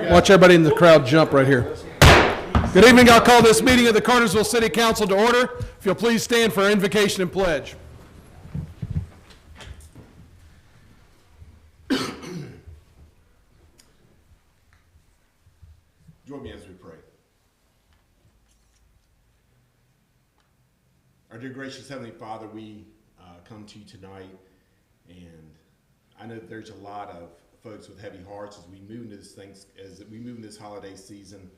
Watch everybody in the crowd jump right here. Good evening. I'll call this meeting of the Cartersville City Council to order. If you'll please stand for our invocation and pledge. Join me as we pray. Our dear gracious Heavenly Father, we come to you tonight, and I know that there's a lot of folks with heavy hearts as we move into this holiday season,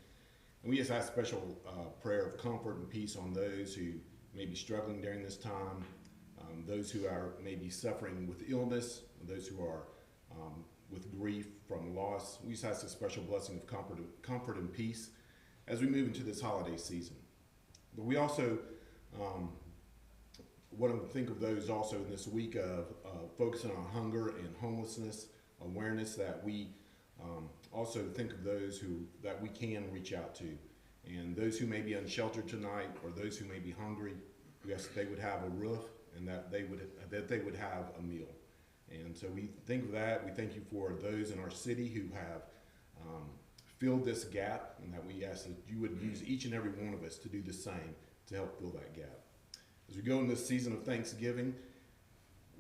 and we just ask special prayer of comfort and peace on those who may be struggling during this time, those who are maybe suffering with illness, those who are with grief from loss. We just ask a special blessing of comfort and peace as we move into this holiday season. But we also want to think of those also in this week of focusing on hunger and homelessness awareness, that we also think of those that we can reach out to, and those who may be unsheltered tonight, or those who may be hungry. We ask that they would have a roof, and that they would have a meal. And so we think of that. We thank you for those in our city who have filled this gap, and that we ask that you would use each and every one of us to do the same to help fill that gap. As we go in this season of Thanksgiving,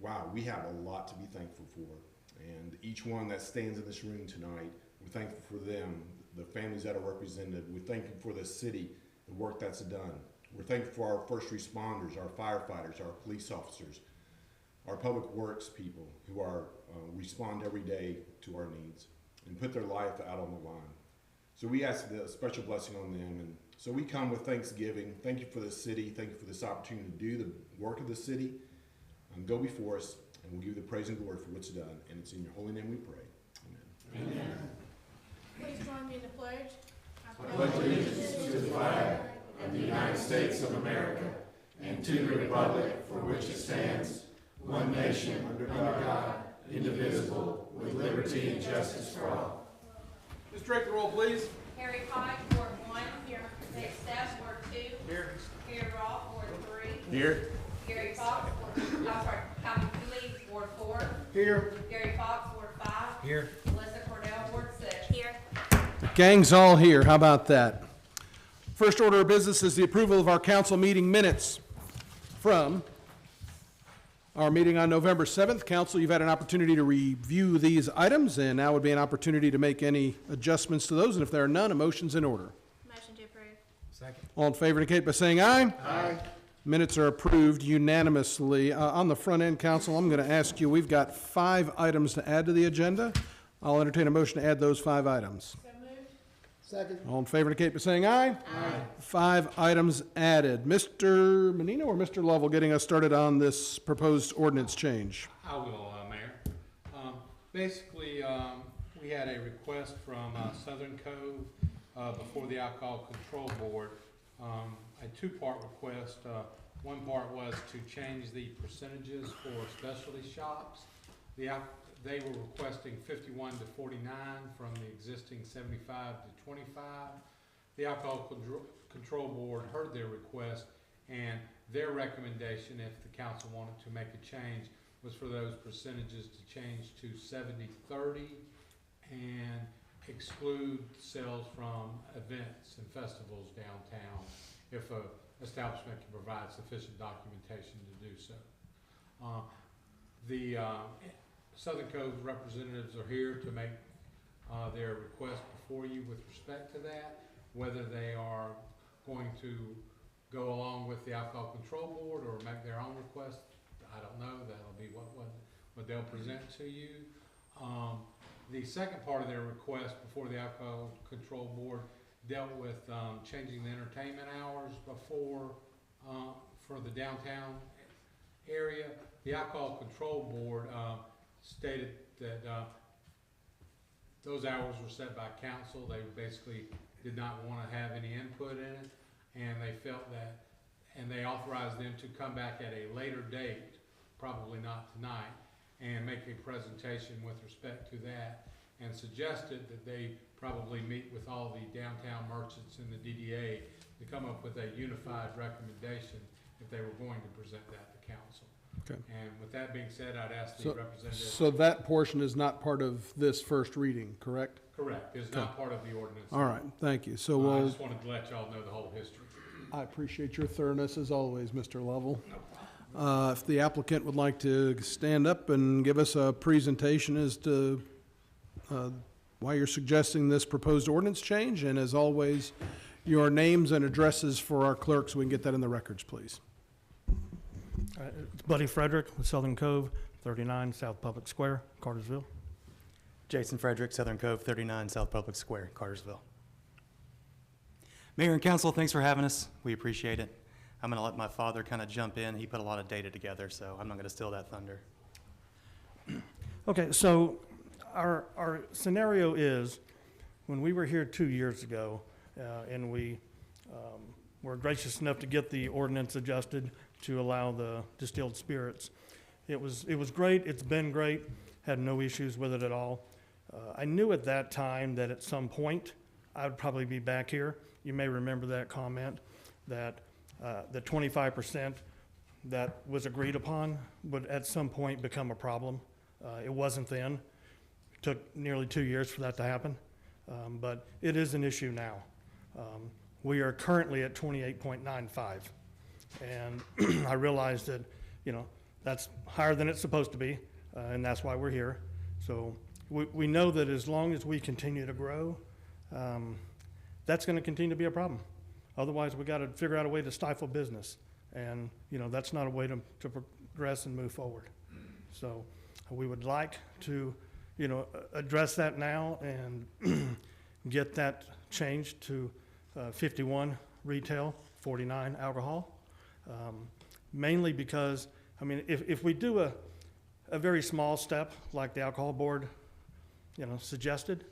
wow, we have a lot to be thankful for. And each one that stands in this room tonight, we're thankful for them, the families that are represented. We're thankful for the city, the work that's done. We're thankful for our first responders, our firefighters, our police officers, our public works people who respond every day to our needs and put their life out on the line. So we ask a special blessing on them. And so we come with thanksgiving. Thank you for the city. Thank you for this opportunity to do the work of the city. Go before us, and we'll give you the praise and glory for what's done. And it's in your holy name we pray. Amen. Amen. Please join me in the pledge. I pledge allegiance to the flag of the United States of America and to the republic for which it stands, one nation, under God, indivisible, with liberty and justice for all. Ms. Drake, the roll, please. Harry Pike, Ward 1. Here. Nick Steph, Ward 2. Here. Gary Roth, Ward 3. Here. Gary Fox, Tommy Cooley, Ward 4. Here. Gary Fox, Ward 5. Here. Melissa Cordell, Ward 6. Here. Gang's all here. How about that? First order of business is the approval of our council meeting minutes from our meeting on November 7th. Council, you've had an opportunity to review these items, and now would be an opportunity to make any adjustments to those. And if there are none, a motion's in order. Motion to approve. Second. All in favor indicate by saying aye. Aye. Minutes are approved unanimously. On the front end, Council, I'm going to ask you, we've got 5 items to add to the agenda. I'll entertain a motion to add those 5 items. So moved. Second. All in favor indicate by saying aye. Aye. 5 items added. Mr. Menino or Mr. Lovell getting us started on this proposed ordinance change? I will, Mayor. Basically, we had a request from Southern Cove before the Alcohol Control Board. A 2-part request. One part was to change the percentages for specialty shops. They were requesting 51 to 49 from the existing 75 to 25. The Alcohol Control Board heard their request, and their recommendation, if the council wanted to make a change, was for those percentages to change to 70-30 and exclude sales from events and festivals downtown if a establishment can provide sufficient documentation to do so. The Southern Cove representatives are here to make their request before you with respect to that. Whether they are going to go along with the Alcohol Control Board or make their own request, I don't know. That'll be what they'll present to you. The second part of their request before the Alcohol Control Board dealt with changing the entertainment hours before for the downtown area. The Alcohol Control Board stated that those hours were set by council. They basically did not want to have any input in it, and they felt that, and they authorized them to come back at a later date, probably not tonight, and make a presentation with respect to that, and suggested that they probably meet with all the downtown merchants in the DDA to come up with a unified recommendation if they were going to present that to council. Okay. And with that being said, I'd ask the So, representative. so that portion is not part of this first reading, correct? Correct, it's not part of the ordinance. All right, thank you. So I we'll, just wanted to let y'all know the whole history. I appreciate your thoroughness as always, Mr. Lovell. If the applicant would like to stand up and give us a presentation as to why you're suggesting this proposed ordinance change, and as always, your names and addresses for our clerk so we can get that in the records, please. It's Buddy Frederick with Southern Cove, 39 South Public Square, Cartersville. Jason Frederick, Southern Cove, 39 South Public Square, Cartersville. Mayor and council, thanks for having us. We appreciate it. I'm going to let my father kind of jump in. He put a lot of data together, so I'm not going to steal that thunder. Okay, so our scenario is, when we were here 2 years ago, and we were gracious enough to get the ordinance adjusted to allow the distilled spirits, it was great. It's been great. Had no issues with it at all. I knew at that time that at some point I would probably be back here. You may remember that comment, that the 25% that was agreed upon would at some point become a problem. It wasn't then. It took nearly 2 years for that to happen, but it is an issue now. We are currently at 28.95, and I realize that, that's higher than it's supposed to be, and that's why we're here. So we know that as long as we continue to grow, that's going to continue to be a problem. Otherwise, we got to figure out a way to stifle business, and that's not a way to progress and move forward. So we would like to address that now and get that changed to 51 retail, 49 alcohol, mainly because if we do a very small step like the alcohol board suggested,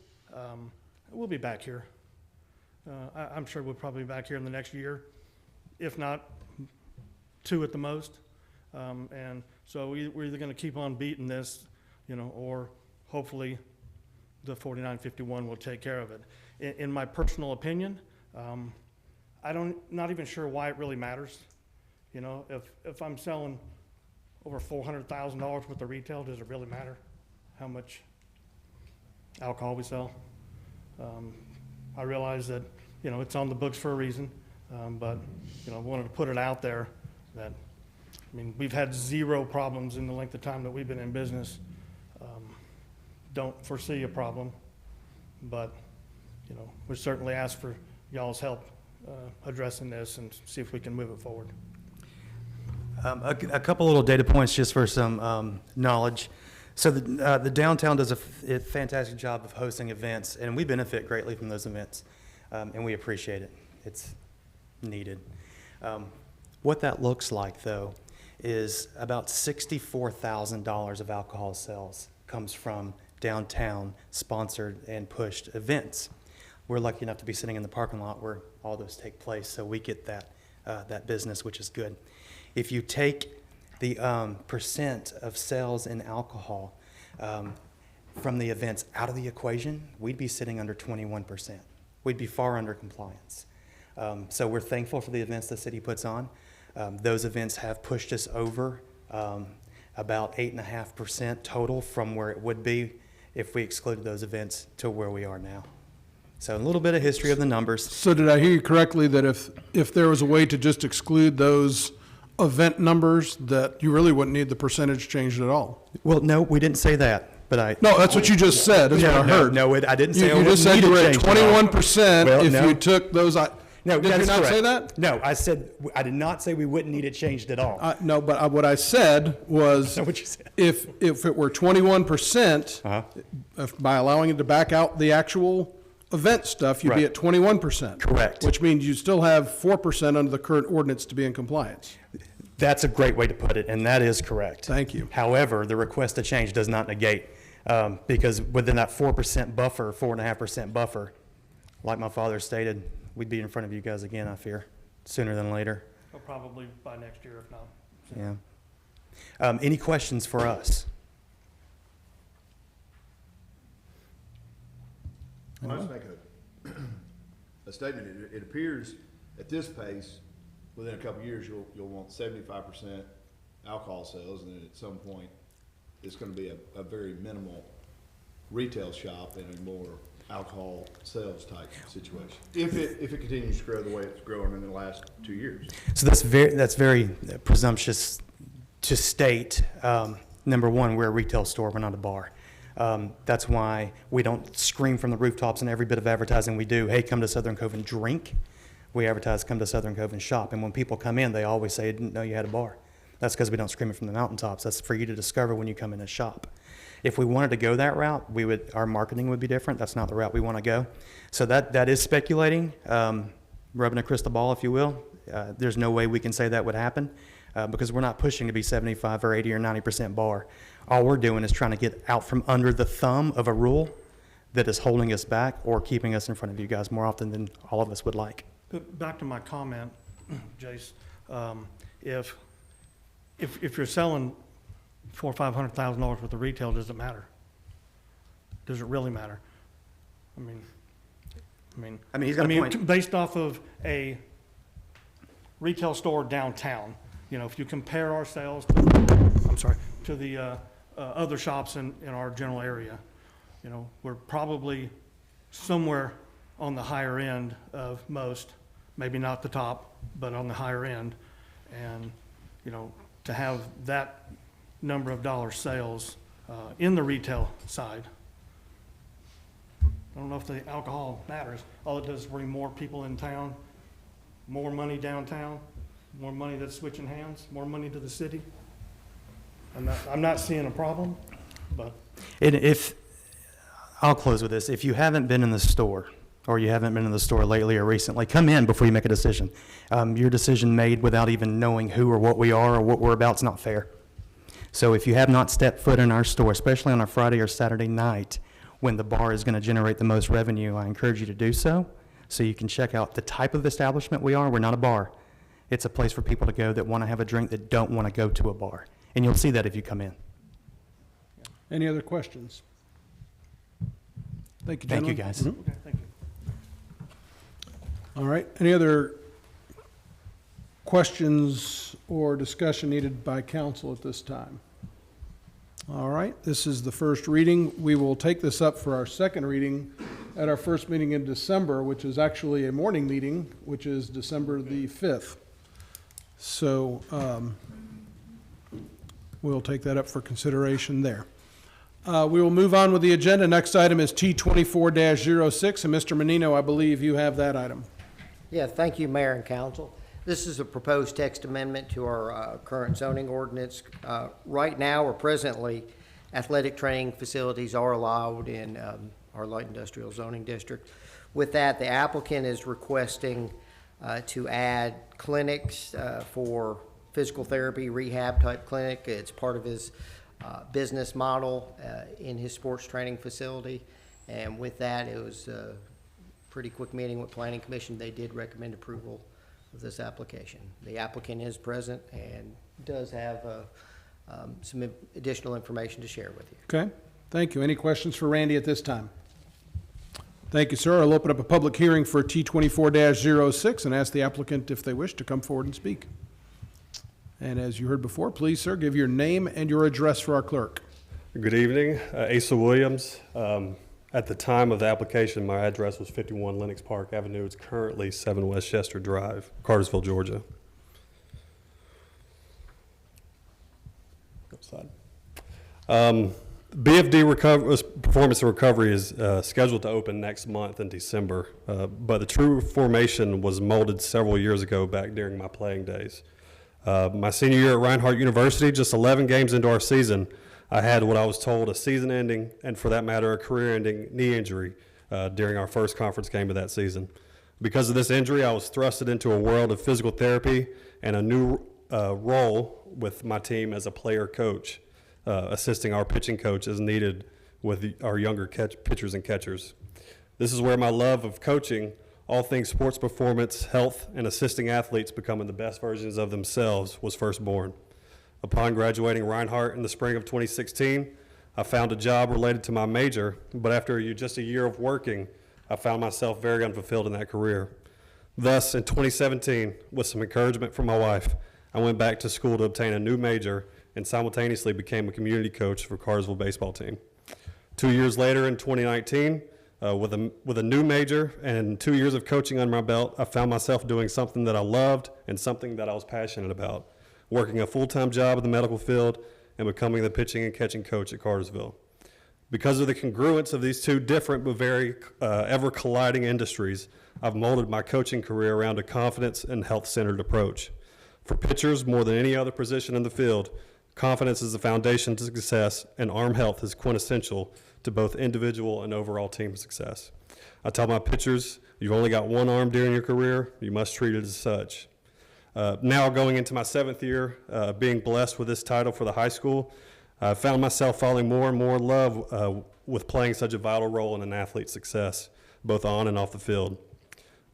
we'll be back here. I'm sure we'll probably be back here in the next year, if not 2 at the most. And so we're either going to keep on beating this, or hopefully the 4951 will take care of it. In my personal opinion, not even sure why it really matters. If I'm selling over $400,000 worth of retail, does it really matter how much alcohol we sell? I realize that, it's on the books for a reason, but, I wanted to put it out there that, we've had 0 problems in the length of time that we've been in business. Don't foresee a problem, but, we certainly ask for y'all's help addressing this and see if we can move it forward. A couple little data points just for some knowledge. So the downtown does a fantastic job of hosting events, and we benefit greatly from those events, and we appreciate it. It's needed. What that looks like, though, is about $64,000 of alcohol sales comes from downtown sponsored and pushed events. We're lucky enough to be sitting in the parking lot where all those take place, so we get that business, which is good. If you take the percent of sales in alcohol from the events out of the equation, we'd be sitting under 21%. We'd be far under compliance. So we're thankful for the events the city puts on. Those events have pushed us over about 8.5% total from where it would be if we excluded those events to where we are now. So a little bit of history of the numbers. So did I hear you correctly that if there was a way to just exclude those event numbers, that you really wouldn't need the percentage changed at all? Well, no, we didn't say that, but I. No, that's what you just said, that's what I heard. No, I didn't say You just said you were at 21% Well, if no. you took those. No, Did that you is not say correct. that? No, I did not say we wouldn't need it changed at all. No, but what I said was, That's what you said. if it were 21%, by allowing it to back out the actual event stuff, you'd be Right. at 21%. Correct. Which means you still have 4% under the current ordinance to be in compliance. That's a great way to put it, and that is correct. Thank you. However, the request to change does not negate, because within that 4% buffer, 4.5% buffer, like my father stated, we'd be in front of you guys again, I fear, sooner than later. Or probably by next year, if not. Yeah. Any questions for us? I'll just make a statement. It appears at this pace, within a couple of years, you'll want 75% alcohol sales, and then at some point, it's gonna be a very minimal retail shop and a more alcohol sales type situation. If it continues to grow the way it's growing in the last 2 years. So that's very presumptuous to state. Number one, we're a retail store, we're not a bar. That's why we don't scream from the rooftops in every bit of advertising we do, hey, come to Southern Cove and drink. We advertise, come to Southern Cove and shop. And when people come in, they always say, I didn't know you had a bar. That's because we don't scream it from the mountaintops. That's for you to discover when you come in and shop. If we wanted to go that route, our marketing would be different. That's not the route we want to go. So that is speculating, rubbing a crystal ball, if you will. There's no way we can say that would happen because we're not pushing to be 75 or 80 or 90% bar. All we're doing is trying to get out from under the thumb of a rule that is holding us back or keeping us in front of you guys more often than all of us would like. But back to my comment, Jace, if you're selling $400,000 or $500,000 worth of retail, does it matter? Does it really matter? I mean, he's got a point. Based off of a retail store downtown, if you compare our sales to the other shops in our general area, we're probably somewhere on the higher end of most, maybe not the top, but on the higher end. And, to have that number of dollar sales in the retail side, I don't know if the alcohol matters. All it does is bring more people in town, more money downtown, more money that's switching hands, more money to the city. I'm not seeing a problem, but. I'll close with this. If you haven't been in the store, or you haven't been in the store lately or recently, come in before you make a decision. Your decision made without even knowing who or what we are or what we're about is not fair. So if you have not stepped foot in our store, especially on a Friday or Saturday night, when the bar is going to generate the most revenue, I encourage you to do so you can check out the type of establishment we are. We're not a bar. It's a place for people to go that want to have a drink that don't want to go to a bar. And you'll see that if you come in. Any other questions? Thank you, Thank you, gentlemen. guys. Okay, thank you. All right. Any other questions or discussion needed by council at this time? All right. This is the first reading. We will take this up for our second reading at our first meeting in December, which is actually a morning meeting, which is December the 5th. So we'll take that up for consideration there. We will move on with the agenda. Next item is T24-06, and Mr. Menino, I believe you have that item. Yeah, thank you, Mayor and Council. This is a proposed text amendment to our current zoning ordinance. Right now, or presently, athletic training facilities are allowed in our light industrial zoning district. With that, the applicant is requesting to add clinics for physical therapy, rehab type clinic. It's part of his business model in his sports training facility. And with that, it was a pretty quick meeting with Planning Commission. They did recommend approval of this application. The applicant is present and does have some additional information to share with you. Okay, thank you. Any questions for Randy at this time? Thank you, sir. I'll open up a public hearing for T24-06 and ask the applicant if they wish to come forward and speak. And as you heard before, please, sir, give your name and your address for our clerk. Good evening, Asa Williams. At the time of the application, my address was 51 Lenox Park Avenue. It's currently 7 Westchester Drive, Cartersville, Georgia. BFD Performance and Recovery is scheduled to open next month in December, but the true formation was molded several years ago back during my playing days. My senior year at Reinhardt University, just 11 games into our season, I had what I was told a season-ending, and for that matter, a career-ending knee injury during our first conference game of that season. Because of this injury, I was thrusted into a world of physical therapy and a new role with my team as a player coach, assisting our pitching coach as needed with our younger pitchers and catchers. This is where my love of coaching, all things sports performance, health, and assisting athletes becoming the best versions of themselves was first born. Upon graduating Reinhardt in the spring of 2016, I found a job related to my major, but after just a year of working, I found myself very unfulfilled in that career. Thus, in 2017, with some encouragement from my wife, I went back to school to obtain a new major and simultaneously became a community coach for Cartersville baseball team. 2 years later, in 2019, with a new major and 2 years of coaching under my belt, I found myself doing something that I loved and something that I was passionate about, working a full-time job in the medical field and becoming the pitching and catching coach at Cartersville. Because of the congruence of these two different but very ever-colliding industries, I've molded my coaching career around a confidence and health-centered approach. For pitchers, more than any other position in the field, confidence is the foundation to success, and arm health is quintessential to both individual and overall team success. I tell my pitchers, you've only got one arm during your career, you must treat it as such. Now going into my 7th year, being blessed with this title for the high school, I found myself falling more and more in love with playing such a vital role in an athlete's success, both on and off the field.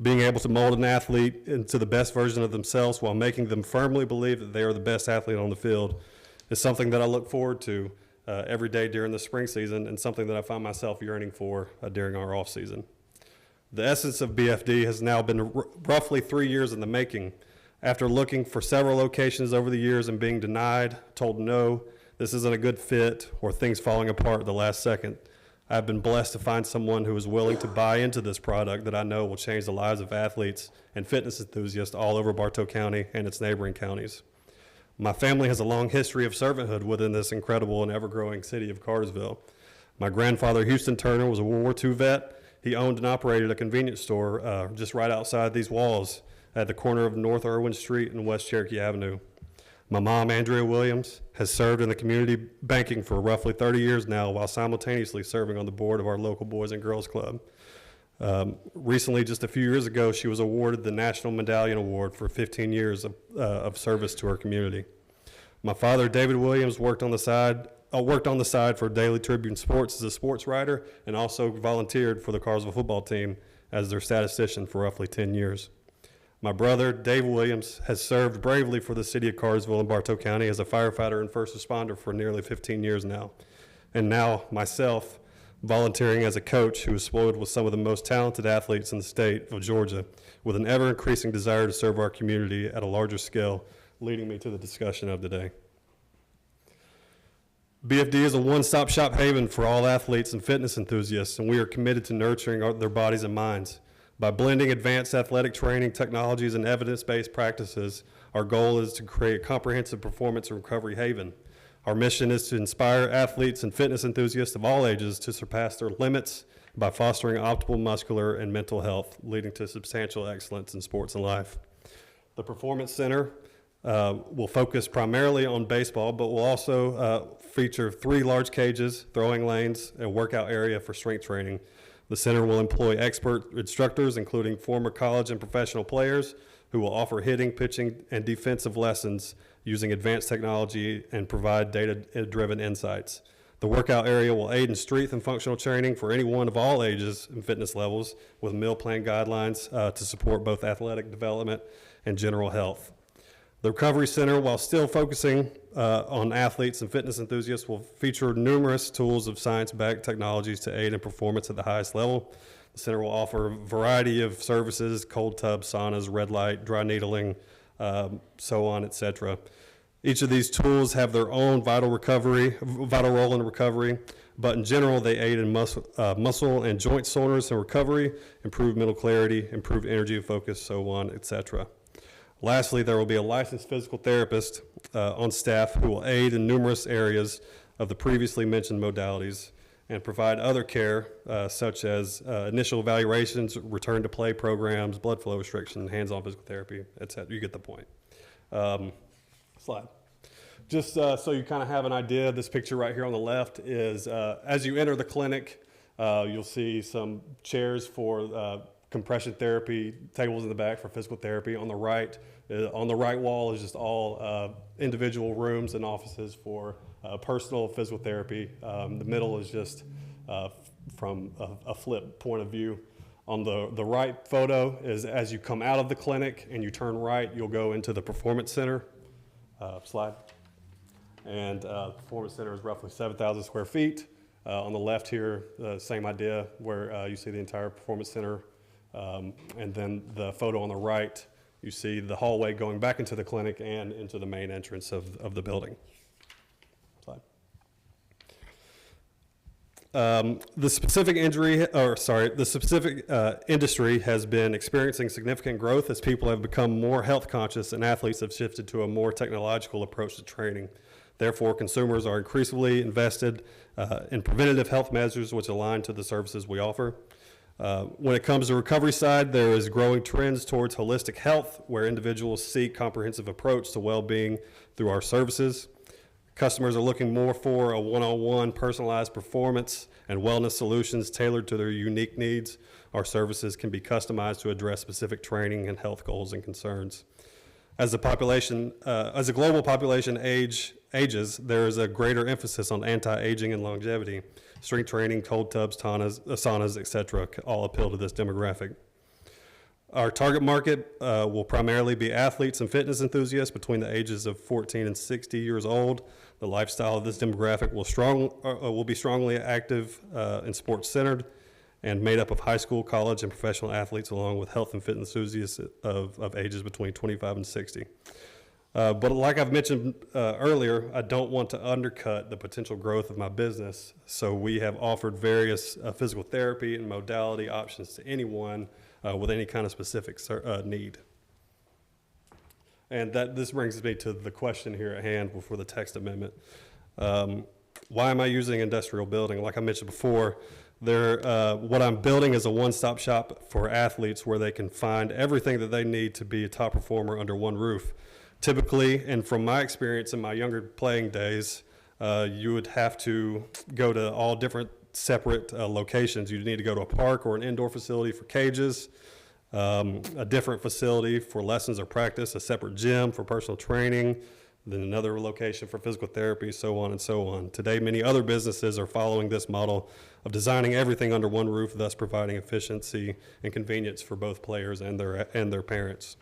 Being able to mold an athlete into the best version of themselves while making them firmly believe that they are the best athlete on the field is something that I look forward to every day during the spring season, and something that I find myself yearning for during our off season. The essence of BFD has now been roughly 3 years in the making. After looking for several locations over the years and being denied, told no, this isn't a good fit, or things falling apart at the last second, I've been blessed to find someone who is willing to buy into this product that I know will change the lives of athletes and fitness enthusiasts all over Bartow County and its neighboring counties. My family has a long history of servanthood within this incredible and ever-growing city of Cartersville. My grandfather, Houston Turner, was a World War II vet. He owned and operated a convenience store just right outside these walls at the corner of North Irwin Street and West Cherokee Avenue. My mom, Andrea Williams, has served in the community banking for roughly 30 years now, while simultaneously serving on the board of our local Boys and Girls Club. Recently, just a few years ago, she was awarded the National Medallion Award for 15 years of service to her community. My father, David Williams, worked on the side for Daily Tribune Sports as a sports writer, and also volunteered for the Cartersville football team as their statistician for roughly 10 years. My brother, Dave Williams, has served bravely for the city of Cartersville and Bartow County as a firefighter and first responder for nearly 15 years now. And now, myself, volunteering as a coach who is spoiled with some of the most talented athletes in the state of Georgia, with an ever-increasing desire to serve our community at a larger scale, leading me to the discussion of today. BFD is a one-stop shop haven for all athletes and fitness enthusiasts, and we are committed to nurturing their bodies and minds. By blending advanced athletic training technologies and evidence-based practices, our goal is to create a comprehensive performance and recovery haven. Our mission is to inspire athletes and fitness enthusiasts of all ages to surpass their limits by fostering optimal muscular and mental health, leading to substantial excellence in sports and life. The Performance Center will focus primarily on baseball, but will also feature 3 large cages, throwing lanes, and a workout area for strength training. The center will employ expert instructors, including former college and professional players, who will offer hitting, pitching, and defensive lessons using advanced technology and provide data-driven insights. The workout area will aid in strength and functional training for anyone of all ages and fitness levels, with meal plan guidelines to support both athletic development and general health. The Recovery Center, while still focusing on athletes and fitness enthusiasts, will feature numerous tools of science-backed technologies to aid in performance at the highest level. The center will offer a variety of services: cold tubs, saunas, red light, dry needling, so on, etc. Each of these tools have their own vital role in recovery, but in general, they aid in muscle and joint soreness and recovery, improve mental clarity, improve energy and focus, so on, etc. Lastly, there will be a licensed physical therapist on staff who will aid in numerous areas of the previously mentioned modalities and provide other care such as initial evaluations, return to play programs, blood flow restriction, hands-on physical therapy, etc. You get the point. Slide. Just so you kind of have an idea, this picture right here on the left is as you enter the clinic, you'll see some chairs for compression therapy, tables in the back for physical therapy. On the right wall is just all individual rooms and offices for personal physical therapy. The middle is just from a flip point of view. On the right photo is as you come out of the clinic and you turn right, you'll go into the Performance Center. Slide. And the Performance Center is roughly 7,000 square feet. On the left here, same idea, where you see the entire Performance Center. And then the photo on the right You see the hallway going back into the clinic and into the main entrance of the building. Slide. The specific industry has been experiencing significant growth as people have become more health conscious and athletes have shifted to a more technological approach to training. Therefore, consumers are increasingly invested in preventative health measures which align to the services we offer. When it comes to recovery side, there is growing trends towards holistic health where individuals seek comprehensive approach to well-being through our services. Customers are looking more for a one-on-one personalized performance and wellness solutions tailored to their unique needs. Our services can be customized to address specific training and health goals and concerns. As the global population ages, there is a greater emphasis on anti-aging and longevity. Strength training, cold tubs, saunas, etc., all appeal to this demographic. Our target market will primarily be athletes and fitness enthusiasts between the ages of 14 and 60 years old. The lifestyle of this demographic will be strongly active and sports-centered and made up of high school, college, and professional athletes along with health and fitness enthusiasts of ages between 25 and 60. But like I've mentioned earlier, I don't want to undercut the potential growth of my business, so we have offered various physical therapy and modality options to anyone with any kind of specific need. And this brings me to the question here at hand before the text amendment. Why am I using industrial building? Like I mentioned before, what I'm building is a one-stop shop for athletes where they can find everything that they need to be a top performer under one roof. Typically, and from my experience in my younger playing days, you would have to go to all different separate locations. You'd need to go to a park or an indoor facility for cages, a different facility for lessons or practice, a separate gym for personal training, then another location for physical therapy, so on and so on. Today, many other businesses are following this model of designing everything under one roof, thus providing efficiency and convenience for both players and their parents.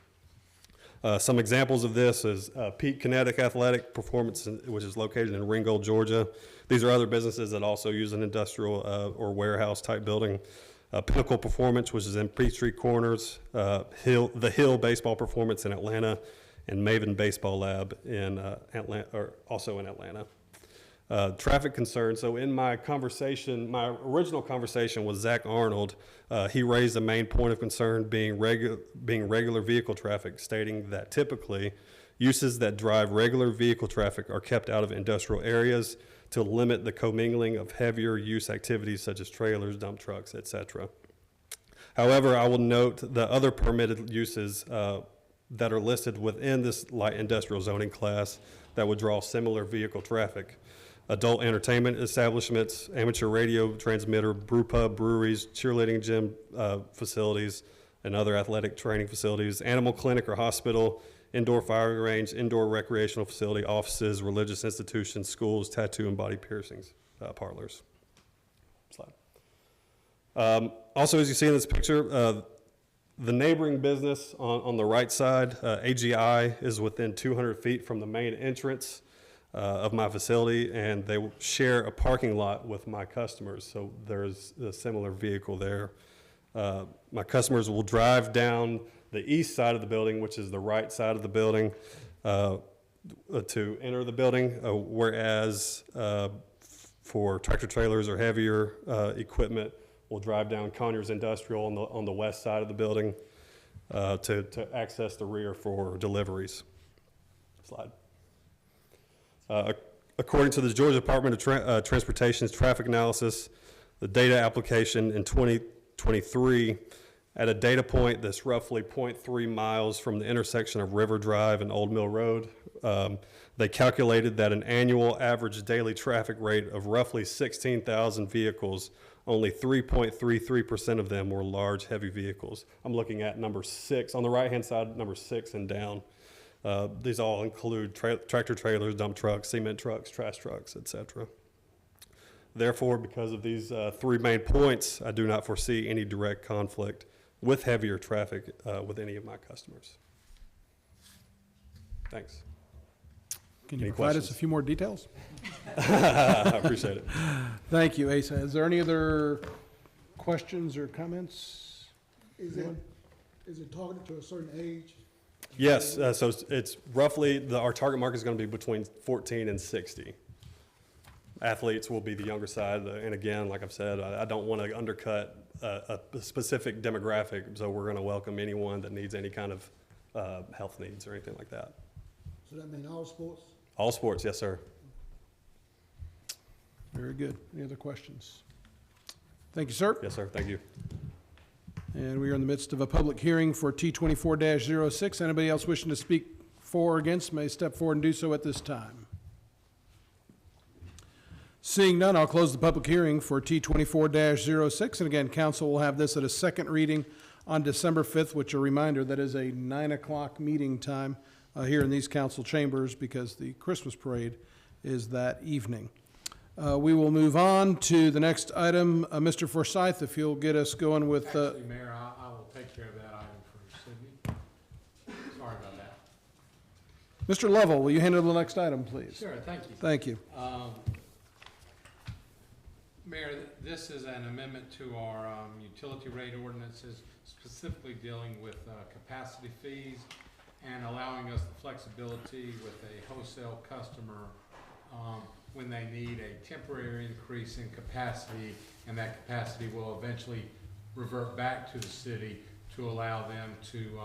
Some examples of this is Peak Kinetic Athletic Performance, which is located in Ringgold, Georgia. These are other businesses that also use an industrial or warehouse type building. Pinnacle Performance, which is in Peachtree Corners, the Hill Baseball Performance in Atlanta, and Maven Baseball Lab in also in Atlanta. Traffic concerns. So in my original conversation with Zach Arnold, he raised the main point of concern being regular vehicle traffic, stating that typically uses that drive regular vehicle traffic are kept out of industrial areas to limit the commingling of heavier use activities such as trailers, dump trucks, etc. However, I will note the other permitted uses that are listed within this light industrial zoning class that would draw similar vehicle traffic. Adult entertainment establishments, amateur radio transmitter, brew pub, breweries, cheerleading gym facilities, and other athletic training facilities, animal clinic or hospital, indoor firing range, indoor recreational facility, offices, religious institutions, schools, tattoo and body piercings, parlors. Slide. Also, as you see in this picture, the neighboring business on the right side, AGI, is within 200 feet from the main entrance of my facility, and they share a parking lot with my customers, so there's a similar vehicle there. My customers will drive down the east side of the building, which is the right side of the building, to enter the building, whereas for tractor trailers or heavier equipment, we'll drive down Conyers Industrial on the west side of the building to access the rear for deliveries. Slide. According to the Georgia Department of Transportation's traffic analysis, the data application in 2023, at a data point that's roughly 0.3 miles from the intersection of River Drive and Old Mill Road, they calculated that an annual average daily traffic rate of roughly 16,000 vehicles, only 3.33% of them were large, heavy vehicles. I'm looking at number 6, on the right-hand side, number 6 and down. These all include tractor trailers, dump trucks, cement trucks, trash trucks, etc. Therefore, because of these 3 main points, I do not foresee any direct conflict with heavier traffic with any of my customers. Thanks. Can you Any provide questions? us a few more details? I appreciate it. Thank you, Asa. Is there any other questions or comments? Is it targeted to a certain age? Yes, so it's roughly, our target market is going to be between 14 and 60. Athletes will be the younger side, and again, like I've said, I don't want to undercut a specific demographic, so we're going to welcome anyone that needs any kind of health needs or anything like that. So that mean all sports? All sports, yes, sir. Very good. Any other questions? Thank you, sir. Yes, sir, thank you. And we are in the midst of a public hearing for T24-06. Anybody else wishing to speak for or against may step forward and do so at this time. Seeing none, I'll close the public hearing for T24-06. And again, council will have this at a second reading on December 5th, which a reminder, that is a 9 o'clock meeting time here in these council chambers because the Christmas parade is that evening. We will move on to the next item. Mr. Forsyth, if you'll get us going with... Actually, Mayor, I will take care of that item for Sydney. Sorry about that. Mr. Lovell, will you handle the next item, please? Sure, thank you. Thank you. Mayor, this is an amendment to our utility rate ordinances, specifically dealing with capacity fees and allowing us the flexibility with a wholesale customer when they need a temporary increase in capacity, and that capacity will eventually revert back to the city to allow them to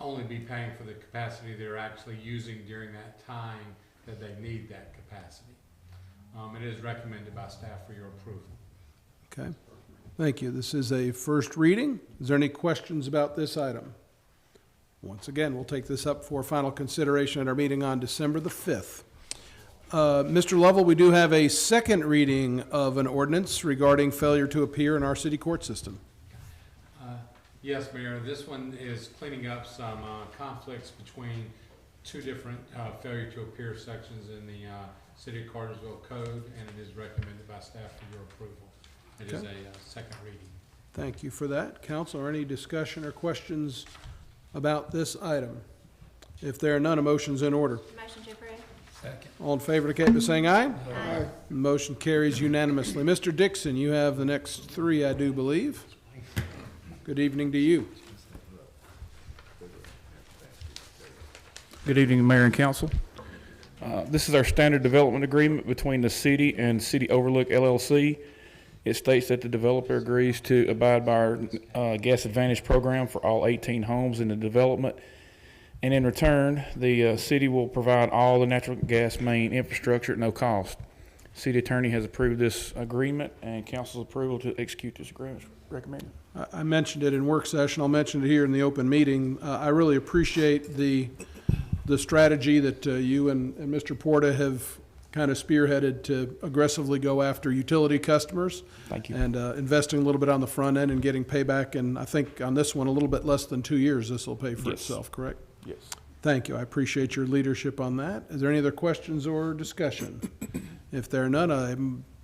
only be paying for the capacity they're actually using during that time that they need that capacity. It is recommended by staff for your approval. Okay. Thank you. This is a first reading. Is there any questions about this item? Once again, we'll take this up for final consideration at our meeting on December the 5th. Mr. Lovell, we do have a second reading of an ordinance regarding failure to appear in our city court system. Yes, Mayor, this one is cleaning up some conflicts between two different failure to appear sections in the City of Cartersville Code, and it is recommended by staff for your approval. It is a second reading. Thank you for that. Council, are any discussion or questions about this item? If there are none, a motion's in order. Motion to approve. All in favor indicate by saying aye. Aye. Motion carries unanimously. Mr. Dixon, you have the next three, I do believe. Good evening to you. Good evening, Mayor and Council. This is our standard development agreement between the city and City Overlook LLC. It states that the developer agrees to abide by our Gas Advantage program for all 18 homes in the development. And in return, the city will provide all the natural gas main infrastructure at no cost. City attorney has approved this agreement, and council's approval to execute this agreement is recommended. I mentioned it in work session. I'll mention it here in the open meeting. I really appreciate the strategy that you and Mr. Porta have kind of spearheaded to aggressively go after utility customers. Thank you. And investing a little bit on the front end and getting payback. And I think on this one, a little bit less than 2 years, this will pay for itself, correct? Yes. Thank you. I appreciate your leadership on that. Is there any other questions or discussion? If there are none, a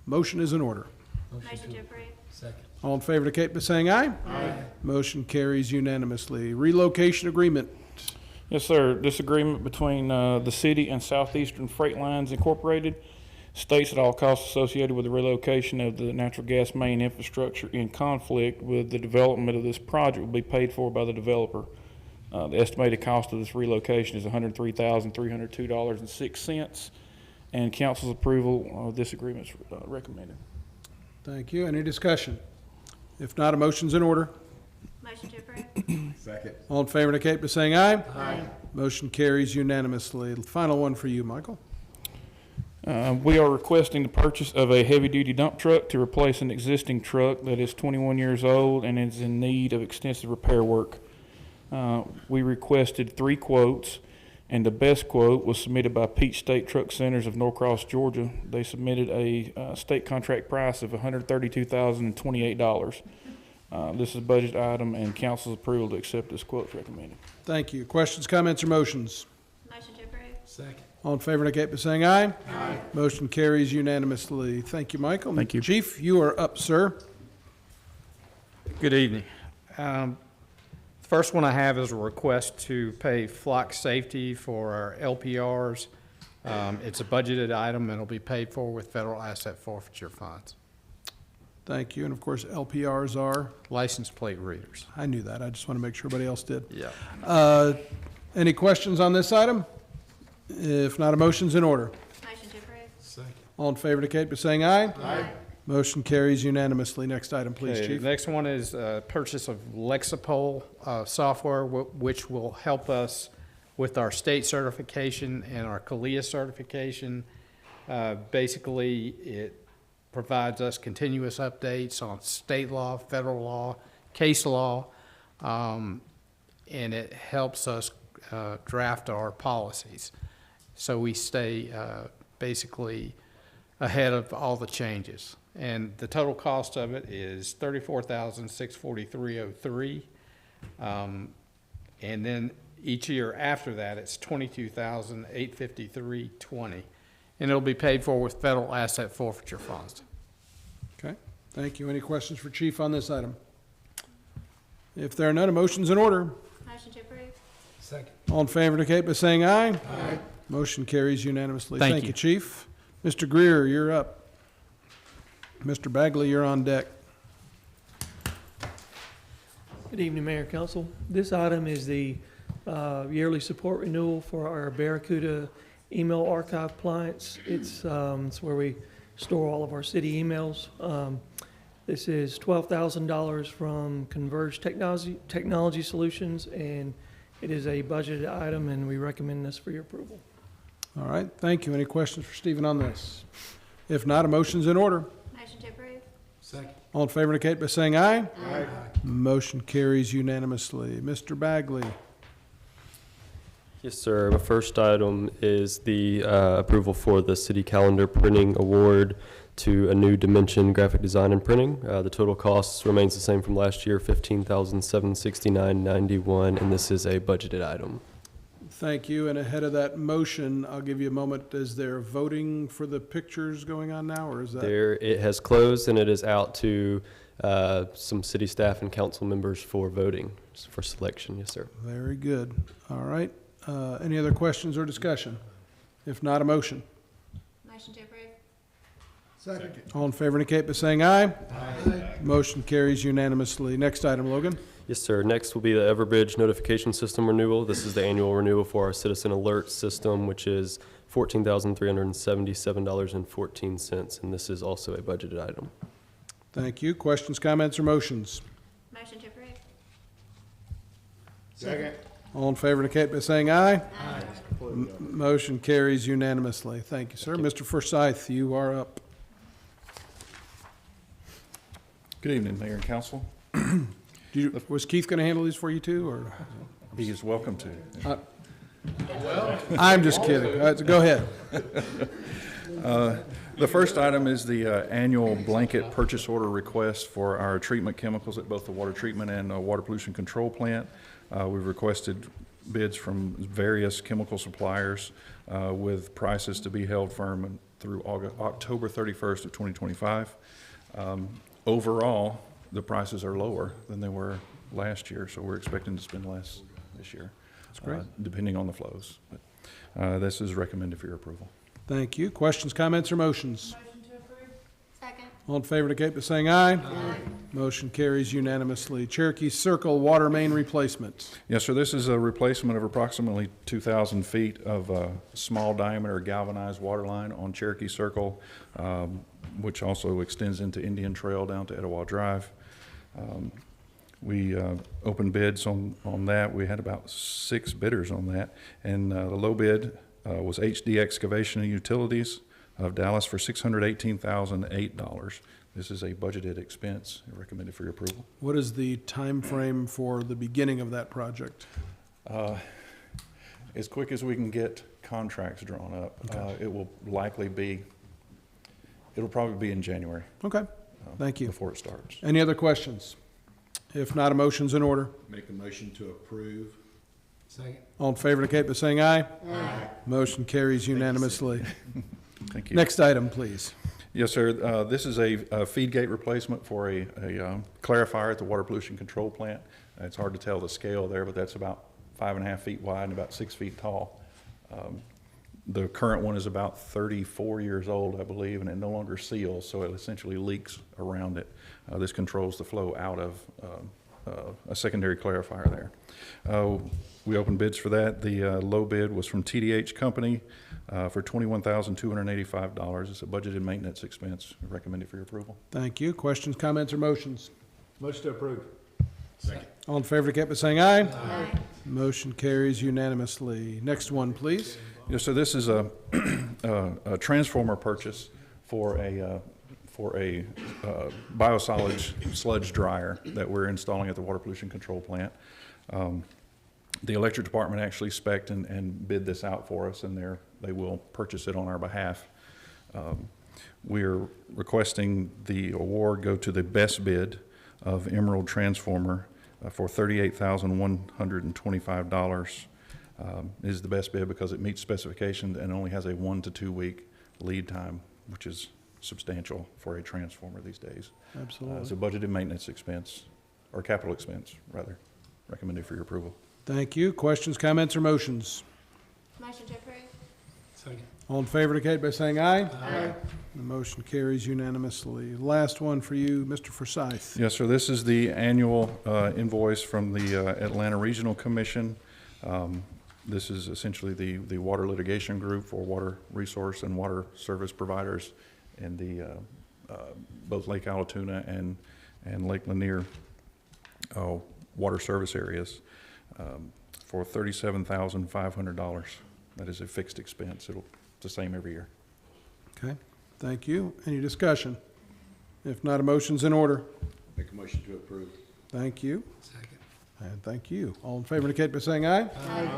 motion is in order. Motion to approve. All in favor indicate by saying aye. Aye. Motion carries unanimously. Relocation agreement. Yes, sir. This agreement between the city and Southeastern Freight Lines Incorporated states that all costs associated with the relocation of the natural gas main infrastructure in conflict with the development of this project will be paid for by the developer. The estimated cost of this relocation is $103,302.06, and council's approval of this agreement is recommended. Thank you. Any discussion? If not, a motion's in order. Motion to approve. Second. All in favor indicate by saying aye. Aye. Motion carries unanimously. Final one for you, Michael. We are requesting the purchase of a heavy-duty dump truck to replace an existing truck that is 21 years old and is in need of extensive repair work. We requested 3 quotes, and the best quote was submitted by Peach State Truck Centers of Norcross, Georgia. They submitted a state contract price of $132,028. This is a budget item, and council's approval to accept this quote is recommended. Thank you. Questions, comments, or motions? Motion to approve. Second. All in favor indicate by saying aye. Aye. Motion carries unanimously. Thank you, Michael. Thank you. Chief, you are up, sir. Good evening. First one I have is a request to pay flock safety for our LPRs. It's a budgeted item and it'll be paid for with federal asset forfeiture funds. Thank you. And of course, LPRs are, License plate readers. I knew that. I just want to make sure everybody else did. Yeah. Any questions on this item? If not, a motion's in order. Motion to approve. All in favor indicate by saying aye. Aye. Motion carries unanimously. Next item, please, Okay, Chief. the next one is purchase of Lexipol software, which will help us with our state certification and our CALIA certification. Basically, it provides us continuous updates on state law, federal law, case law, and it helps us draft our policies. So we stay basically ahead of all the changes. And the total cost of it is $34,643.03. And then each year after that, it's $22,853.20. And it'll be paid for with federal asset forfeiture funds. Okay, thank you. Any questions for Chief on this item? If there are none, a motion's in order. Motion to approve. All in favor indicate by saying aye. Aye. Motion carries unanimously. Thank Thank you. you, Chief. Mr. Greer, you're up. Mr. Bagley, you're on deck. Good evening, Mayor and Council. This item is the yearly support renewal for our Barracuda email archive appliance. It's where we store all of our city emails. This is $12,000 from Converge Technology Solutions, and it is a budgeted item, and we recommend this for your approval. All right, thank you. Any questions for Stephen on this? If not, a motion's in order. Motion to approve. All in favor indicate by saying aye. Aye. Motion carries unanimously. Mr. Bagley. Yes, sir. My first item is the approval for the City Calendar Printing Award to a new Dimension Graphic Design and Printing. The total cost remains the same from last year, $15,769.91, and this is a budgeted item. Thank you. And ahead of that motion, I'll give you a moment. Is there voting for the pictures going on now, or is that? It has closed, and it is out to some city staff and council members for voting, for selection. Yes, sir. Very good. All right. Any other questions or discussion? If not, a motion. Motion to approve. Second. All in favor indicate by saying aye. Aye. Motion carries unanimously. Next item, Logan. Yes, sir. Next will be the Everbridge notification system renewal. This is the annual renewal for our citizen alert system, which is $14,377.14, and this is also a budgeted item. Thank you. Questions, comments, or motions? Motion to approve. Second. All in favor indicate by saying aye. Aye. Motion carries unanimously. Thank you, sir. Mr. Forsyth, you are up. Good evening, Mayor and Council. Was Keith going to handle these for you too, or? He is welcome to. I'm just kidding. Go ahead. The first item is the annual blanket purchase order request for our treatment chemicals at both the water treatment and water pollution control plant. We've requested bids from various chemical suppliers with prices to be held firm through October 31st of 2025. Overall, the prices are lower than they were last year, so we're expecting to spend less this year. That's great. Depending on the flows. But, this is recommended for your approval. Thank you. Questions, comments, or motions? Motion to approve. Second. All in favor indicate by saying aye. Aye. Motion carries unanimously. Cherokee Circle water main replacement. Yes, sir. This is a replacement of approximately 2,000 feet of small diameter galvanized water line on Cherokee Circle, which also extends into Indian Trail down to Etowah Drive. We opened bids on that. We had about 6 bidders on that, and the low bid was HD Excavation and Utilities of Dallas for $618,008. This is a budgeted expense recommended for your approval. What is the time frame for the beginning of that project? As quick as we can get contracts drawn up. Okay. It will likely be, it'll probably be in January. Okay, thank you. Before it starts. Any other questions? If not, a motion's in order. Make a motion to approve. Second. All in favor indicate by saying aye. Aye. Motion carries unanimously. Thank you. Next item, please. Yes, sir. This is a feed gate replacement for a clarifier at the water pollution control plant. It's hard to tell the scale there, but that's about 5.5 feet wide and about 6 feet tall. The current one is about 34 years old, I believe, and it no longer seals, so it essentially leaks around it. This controls the flow out of a secondary clarifier there. We opened bids for that. The low bid was from TDH Company for $21,285. It's a budgeted maintenance expense. Recommended for your approval. Thank you. Questions, comments, or motions? Motion to approve. Second. All in favor, indicate by saying aye. Aye. Motion carries unanimously. Next one, please. Yeah, so this is a transformer purchase for a biosolids sludge dryer that we're installing at the water pollution control plant. The electric department actually spec'd and bid this out for us, and they will purchase it on our behalf. We're requesting the award go to the best bid of Emerald Transformer for $38,125. Is the best bid because it meets specifications and only has a 1 to 2 week lead time, which is substantial for a transformer these days. Absolutely. It's a budgeted maintenance expense, or capital expense, rather. Recommended for your approval. Thank you. Questions, comments, or motions? Motion to approve. Second. All in favor, indicate by saying aye. Aye. The motion carries unanimously. Last one for you, Mr. Forsyth. Yes, sir. This is the annual invoice from the Atlanta Regional Commission. This is essentially the water litigation group for water resource and water service providers in the both Lake Allatoona and Lake Lanier water service areas for $37,500. That is a fixed expense. It's the same every year. Okay, thank you. Any discussion? If not, a motion's in order. Make a motion to approve. Thank you. Second. And thank you. All in favor indicate by saying aye. Aye.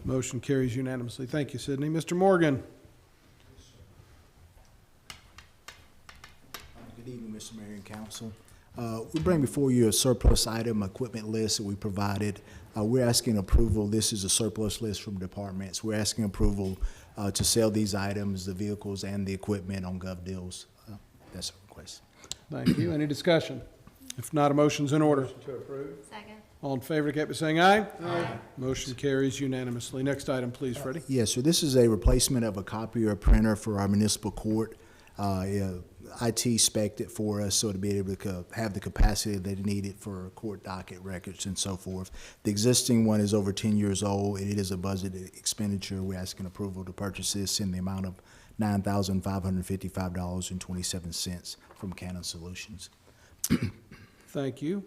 Motion carries unanimously. Thank you, Sydney. Mr. Morgan. Good evening, Mr. Mayor and Council. We bring before you a surplus item equipment list that we provided. We're asking approval. This is a surplus list from departments. We're asking approval to sell these items, the vehicles and the equipment on Gov Deals. That's a request. Thank you. Any discussion? If not, a motion's in order. To approve. Second. All in favor indicate by saying aye. Aye. Motion carries unanimously. Next item, please, Freddie. Yes, sir. This is a replacement of a copier printer for our municipal court. IT spec'd it for us so to be able to have the capacity that it needed for court docket records and so forth. The existing one is over 10 years old. It is a budgeted expenditure. We're asking approval to purchase this in the amount of $9,555.27 from Canon Solutions. Thank you.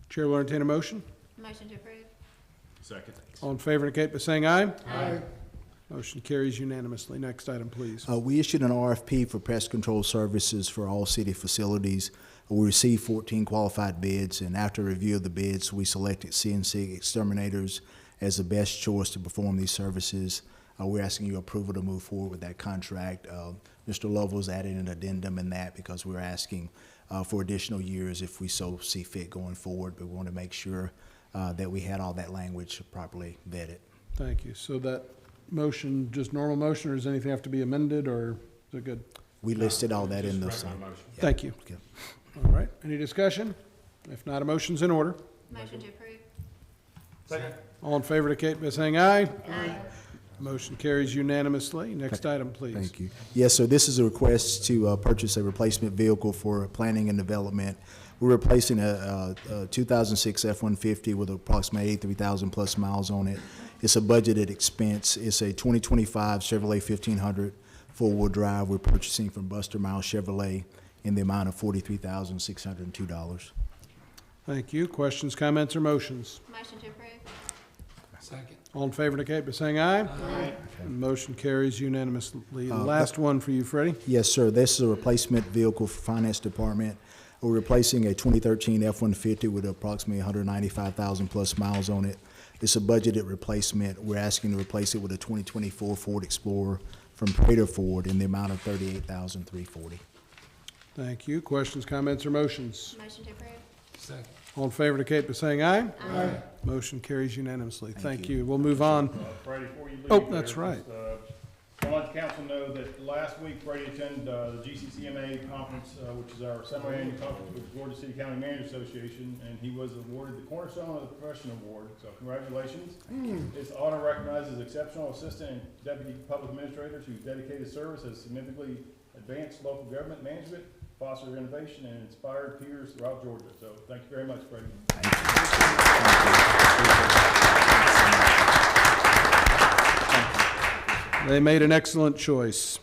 Chair will entertain a motion. Motion to approve. Second. All in favor indicate by saying aye. Aye. Motion carries unanimously. Next item, please. We issued an RFP for pest control services for all city facilities. We received 14 qualified bids, and after review of the bids, we selected CNC Exterminators as the best choice to perform these services. We're asking your approval to move forward with that contract. Mr. Lovell's added an addendum in that because we're asking for additional years if we so see fit going forward, but we want to make sure that we had all that language properly vetted. Thank you. So that motion, just normal motion, or does anything have to be amended, or is it good? We listed all that in the Just regular motion. Thank you. Okay. All right. Any discussion? If not, a motion's in order. Motion to approve. Second. All in favor indicate by saying aye. Aye. Motion carries unanimously. Next item, please. Thank you. Yes, sir. This is a request to purchase a replacement vehicle for planning and development. We're replacing a 2006 F-150 with approximately 83,000 plus miles on it. It's a budgeted expense. It's a 2025 Chevrolet 1500 four-wheel drive. We're purchasing from Buster Miles Chevrolet in the amount of $43,602. Thank you. Questions, comments, or motions? Motion to approve. Second. All in favor indicate by saying aye. Aye. Motion carries unanimously. The last one for you, Freddie. Yes, sir. This is a replacement vehicle for Finance Department. We're replacing a 2013 F-150 with approximately 195,000 plus miles on it. It's a budgeted replacement. We're asking to replace it with a 2024 Ford Explorer from Prater Ford in the amount of $38,340. Thank you. Questions, comments, or motions? Motion to approve. Second. All in favor indicate by saying aye. Aye. Motion carries unanimously. Thank you. you. We'll move on. Friday, before you leave. Oh, that's right. I want the council to know that last week Brady attended the GCCMA conference, which is our semi-annual conference with the Georgia City County Managers Association, and he was awarded the Cornerstone of the Profession Award, so congratulations. This honor recognizes exceptional assistant and deputy public administrators whose dedicated service has significantly advanced local government management, fostered innovation, and inspired peers throughout Georgia. So thank you very much, Brady. They made an excellent choice.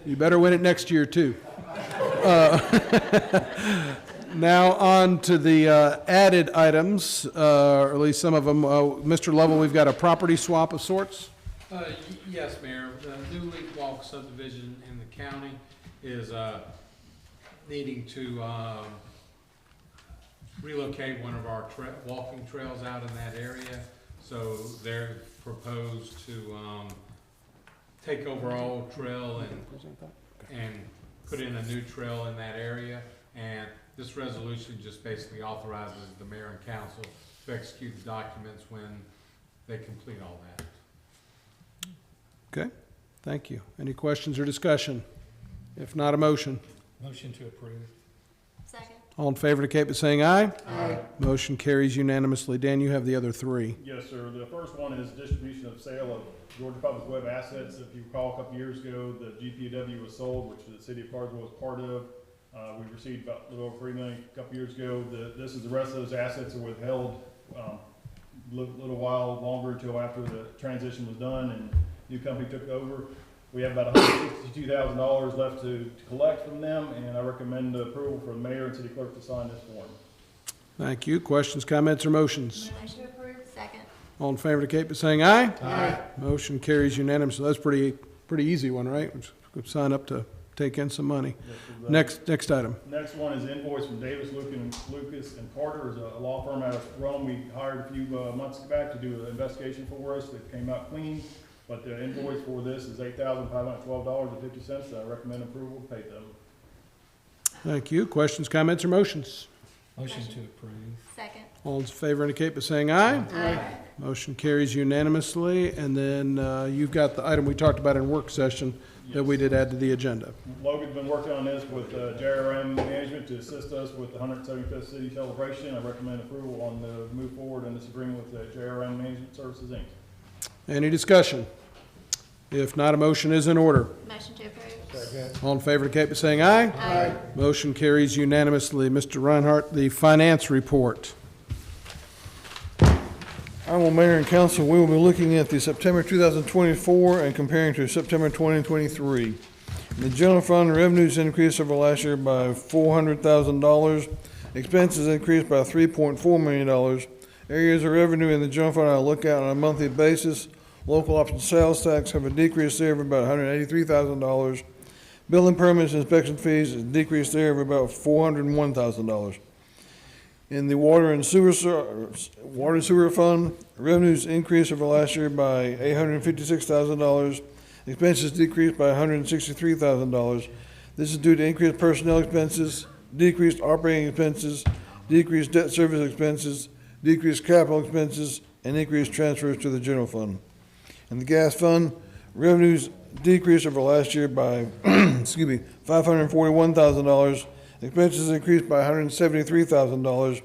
You better win it next year, too. Now on to the added items, or at least some of them. Mr. Lovell, we've got a property swap of sorts. Yes, Mayor. The New Leaf Walk subdivision in the county is needing to relocate one of our walking trails out in that area. So they're proposed to take over our old trail and put in a new trail in that area. And this resolution just basically authorizes the mayor and council to execute the documents when they complete all that. Okay, thank you. Any questions or discussion? If not, a motion. Motion to approve. Second. All in favor indicate by saying aye. Aye. Motion carries unanimously. Dan, you have the other three. Yes, sir. The first one is distribution of sale of Georgia Public Web assets. If you recall, a couple years ago, the GPW was sold, which the city of Cartersville was part of. We received about a little over $3 million a couple years ago. This is the rest of those assets are withheld a little while longer until after the transition was done and new company took over. We have about $162,000 left to collect from them, and I recommend the approval for the mayor and city clerk to sign this form. Thank you. Questions, comments, or motions? Motion approved. Second. All in favor indicate by saying aye. Aye. Motion carries unanimously. That's pretty easy one, right? Good sign up to take in some money. Yes, Next item. Next one is invoice from Davis, Lucas and Carter, is a law firm out of Rome. We hired a few months back to do an investigation for us. It came out clean, but the invoice for this is $8,512.50. I recommend approval to pay them. Thank you. Questions, comments, or motions? Motion to approve. Second. All in favor indicate by saying aye. Aye. Motion carries unanimously. And then you've got the item we talked about in work session that we did add to the agenda. Logan's been working on this with JRM Management to assist us with the 175th City Celebration. I recommend approval on the move forward in this agreement with JRM Management Services, Inc. Any discussion? If not, a motion is in order. Motion to approve. All in favor indicate by saying aye. Aye. Motion carries unanimously. Mr. Reinhardt, the finance report. Honorable Mayor and Council, we will be looking at the September 2024 and comparing to September 2023. The general fund revenues increased over last year by $400,000. Expenses increased by $3.4 million. Areas of revenue in the general fund I look at on a monthly basis. Local option sales tax have a decrease there of about $183,000. Building permits and inspection fees is decreased there of about $401,000. In the water and sewer fund, revenues increased over last year by $856,000. Expenses decreased by $163,000. This is due to increased personnel expenses, decreased operating expenses, decreased debt service expenses, decreased capital expenses, and increased transfers to the general fund. In the gas fund, revenues decreased over last year by $541,000. Expenses increased by $173,000.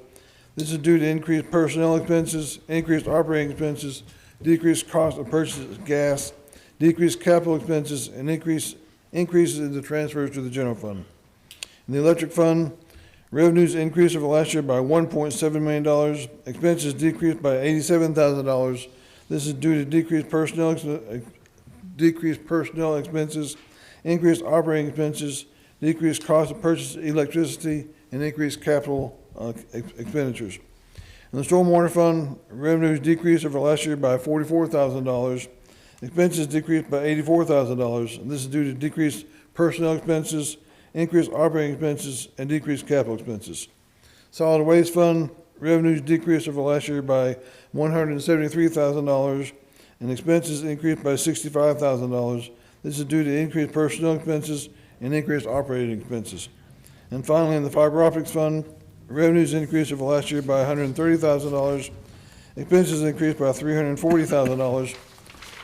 This is due to increased personnel expenses, increased operating expenses, decreased cost of purchase of gas, decreased capital expenses, and increases in the transfers to the general fund. In the electric fund, revenues increased over last year by $1.7 million. Expenses decreased by $87,000. This is due to decreased personnel expenses, increased operating expenses, decreased cost of purchase of electricity, and increased capital expenditures. In the stormwater fund, revenues decreased over last year by $44,000. Expenses decreased by $84,000. This is due to decreased personnel expenses, increased operating expenses, and decreased capital expenses. Solid waste fund, revenues decreased over last year by $173,000, and expenses increased by $65,000. This is due to increased personnel expenses and increased operating expenses. And finally, in the fiber optics fund, revenues increased over last year by $130,000. Expenses increased by $340,000.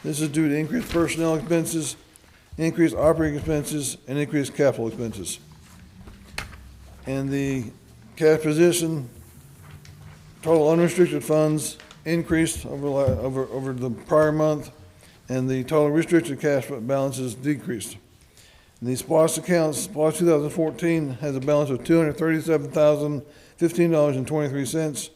This is due to increased personnel expenses, increased operating expenses, and increased capital expenses. And the cash position, total unrestricted funds increased over the prior month, and the total restricted cash balances decreased. And the SPOS account, SPOS 2014, has a balance of $237,015.23.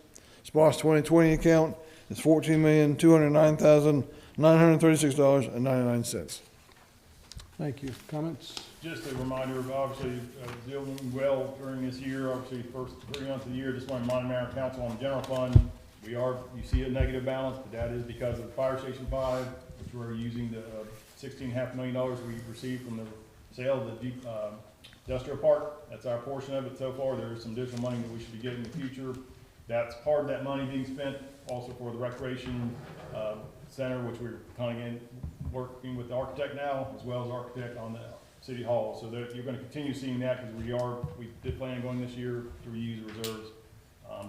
SPOS 2020 account is $14,209,936.99. Thank you. Comments? Just a reminder of obviously doing well during this year, obviously first 3 months of the year, just want to remind Mayor and Council on the general fund, you see a negative balance, but that is because of Fire Station 5, which we're using the $16.5 million we received from the sale of the industrial park. That's our portion of it so far. There is some additional money that we should be getting in the future. That's part of that money being spent also for the recreation center, which we're kind of working with the architect now, as well as the architect on the City Hall. So that you're going to continue seeing that because we did plan on going this year to reuse the reserves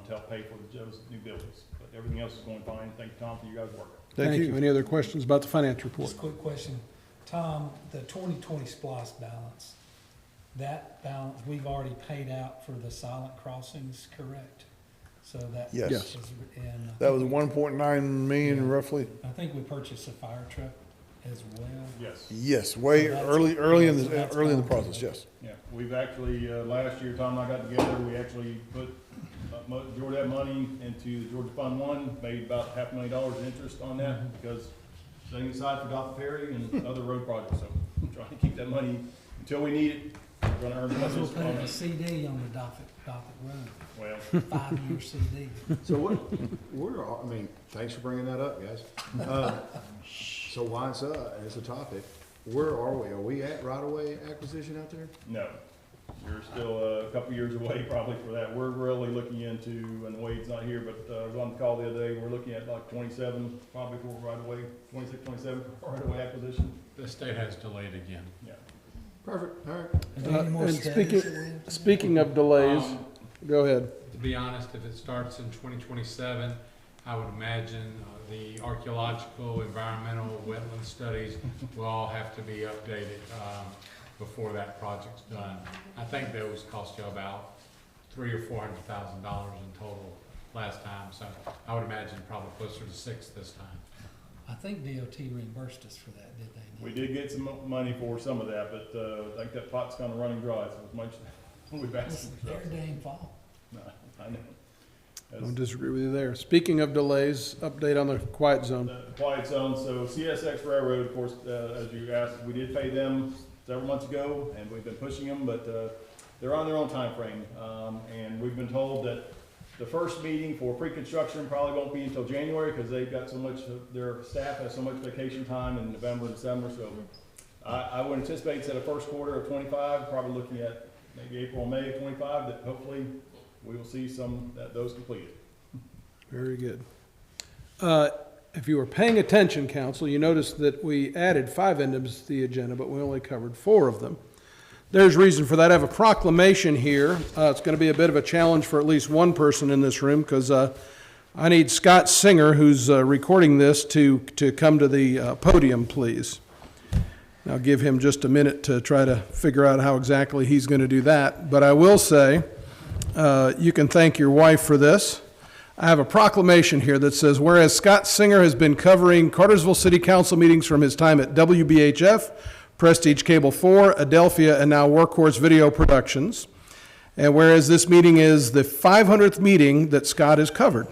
to help pay for those new buildings. But everything else is going fine. Thank you, Tom, for you guys' work. Thank you. Any other questions about the financial report? Just a quick question. Tom, the 2020 SPOS balance, that balance, we've already paid out for the silent crossings, correct? So that. Yes. And That was 1.9 million Yeah. roughly. I think we purchased a fire truck as well. Yes. Yes, way So that's- early in so the that's process, yes. Yeah, we've actually, last year, Tom and I got together, we actually put majority of that money into the Georgia Fund 1, made about $500,000 in interest on that, because setting aside for Dr. Perry and other road projects, so I'm trying to keep that money until we need it. We're gonna earn We'll business put on a it. CD on the docket run, Well, 5-year CD. So I mean, thanks for bringing that up, guys. So why it's as a topic, where are we? Are we at right-of-way acquisition out there? no, you're still a couple years away probably for that. We're really looking into, and Wade's not here, but I was on the call the other day, we're looking at like 27, probably for right away, 26, 27 for right away acquisition. The state has delayed again. Yeah. Perfect, all right. Is there any more And studies that we have to do? speaking of delays, go ahead. To be honest, if it starts in 2027, I would imagine the archaeological, environmental, wetland studies will all have to be updated before that project's done. I think those cost you about $300,000 or $400,000 in total last time, so I would imagine probably closer to $6 this time. I think DOT reimbursed us for that, did they? We did get some money for some of that, but I think that pot's kind of running dry, so as much we've asked. It's their dang fault. No, I know. I don't disagree with you there. Speaking of delays, update on the quiet zone. The quiet zone, so CSX Railroad, of course, as you asked, we did pay them several months ago, and we've been pushing them, but they're on their own time frame. And we've been told that the first meeting for pre-construction probably won't be until January, because they've got so much, their staff has so much vacation time in November and December, so I would anticipate it's at the first quarter of 25, probably looking at maybe April, May of 25, that hopefully we will see those completed. Very good. If you were paying attention, council, you noticed that we added 5 items to the agenda, but we only covered 4 of them. There's reason for that. I have a proclamation here. It's going to be a bit of a challenge for at least one person in this room, because I need Scott Singer, who's recording this, to come to the podium, please. I'll give him just a minute to try to figure out how exactly he's going to do that. But I will say, you can thank your wife for this. I have a proclamation here that says, whereas Scott Singer has been covering Cartersville City Council meetings from his time at WBHF, Prestige Cable 4, Adelphia, and now Workhorse Video Productions, and whereas this meeting is the 500th meeting that Scott has covered.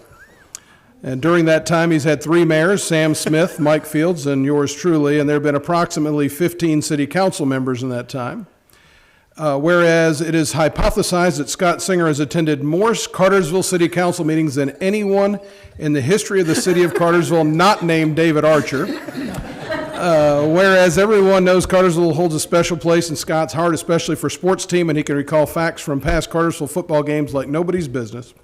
And during that time, he's had 3 mayors, Sam Smith, Mike Fields, and yours truly, and there have been approximately 15 city council members in that time. Whereas it is hypothesized that Scott Singer has attended more Cartersville City Council meetings than anyone in the history of the city of Cartersville not named David Archer. Whereas everyone knows Cartersville holds a special place in Scott's heart, especially for sports team, and he can recall facts from past Cartersville football games like nobody's business.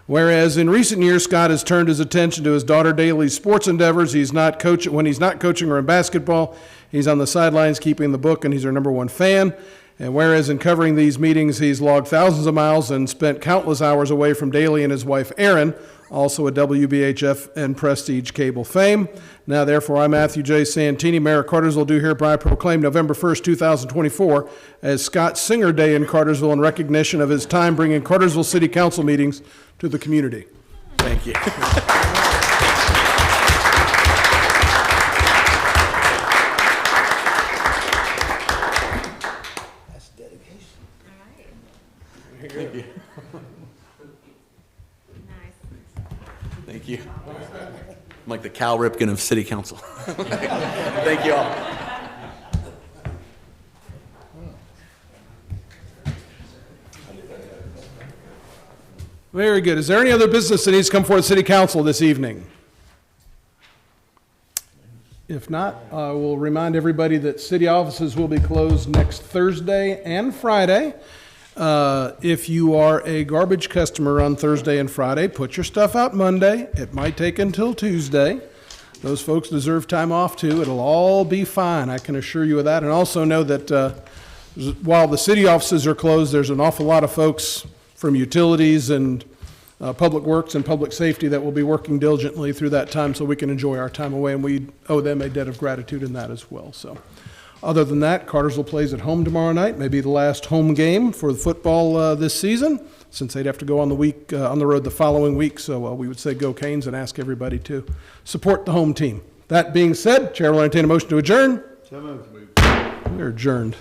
Whereas in recent years, Scott has turned his attention to his daughter Daly's sports endeavors. When he's not coaching her in basketball, he's on the sidelines keeping the book, and he's her #1 fan. And whereas in covering these meetings, he's logged thousands of miles and spent countless hours away from Daly and his wife Erin, also a WBHF and Prestige Cable fame. Now therefore, I, Matthew J. Santini, Mayor of Cartersville, do hereby proclaim November 1st, 2024 as Scott Singer Day in Cartersville in recognition of his time bringing Cartersville City Council meetings to the community. Thank you. Thank you. Thank you. I'm like the Cal Ripken of City Council. Thank you all. Very good. Is there any other business that needs to come before the City Council this evening? If not, I will remind everybody that city offices will be closed next Thursday and Friday. If you are a garbage customer on Thursday and Friday, put your stuff out Monday. It might take until Tuesday. Those folks deserve time off too. It'll all be fine, I can assure you of that. And also know that while the city offices are closed, there's an awful lot of folks from utilities and Public Works and Public Safety that will be working diligently through that time so we can enjoy our time away, and we owe them a debt of gratitude in that as well. So, other than that, Cartersville plays at home tomorrow night, maybe the last home game for the football this season, since they'd have to go on the road the following week. So we would say go Canes and ask everybody to support the home team. That being said, Chair will entertain a motion to adjourn. So moved. We're adjourned.